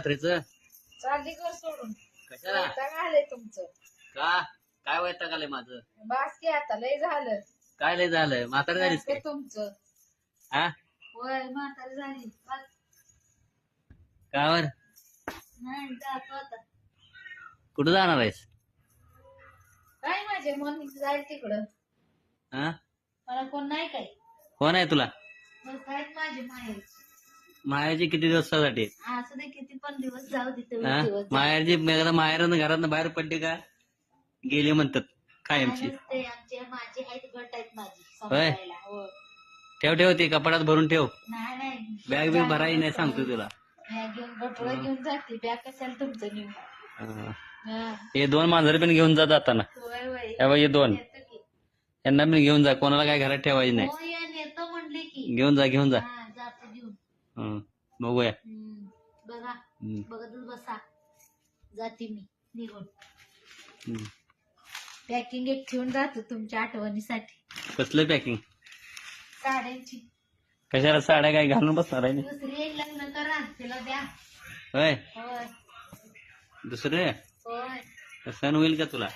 रात्रीचं चालली घर सोडून कशाला वैताग आलंय तुमचं. का काय वैताग आलंय माझं बास की आता लय झालं. काय लय झालंय म्हातारी झालीस सारखं काय तुमचं. हा होय म्हातारी झाली बस. कावर नाही जातो आता. कुठं जाणार आहेस काय माझे मन जाईल तिकडं. हा मला कोण नाही काय. कोण आहे तुला मग काय माझे माहेर. मायाची किती दिवसासाठी असं दे किती पण दिवस जाऊ दे तेवढे हा दिवस जाऊ. माहेरची माहेरानं घरातनं बाहेर पडली का गेली म्हणतात कायमची ते आमचे माझे आहेत गट आहेत माझी होय. सांभाळायला. हो. ठेव ठेव ती कपाटात भरून ठेव नाही नाही बॅग बिग भरायची नाही सांगतो तुला बॅग घेऊन गटोळं घेऊन जाते. बॅग कशाला तुमचं नेऊन. हा. हा. हे 2 मांजर पण घेऊन जा जाताना होय होय हे बघ हे 2 नेतो की. यांना पण घेऊन जा कोणाला काय घरात ठेवायची नाही हो या नेतो म्हणले की. घेऊन जा घेऊन जा हा जातो घेऊन. हं. बघूया बघा हं. बघतच बसा. जाते मी निघून. हं. पॅकिंग एक ठेवून जातो तुमच्या आठवणीसाठी. कसलं पॅकिंग साड्यांची. कशाला साड्या काय घालून बसणार आहे दुसरी एक लग्न करा तिला द्या. होय होय दुसरे होय सण होईल का तुला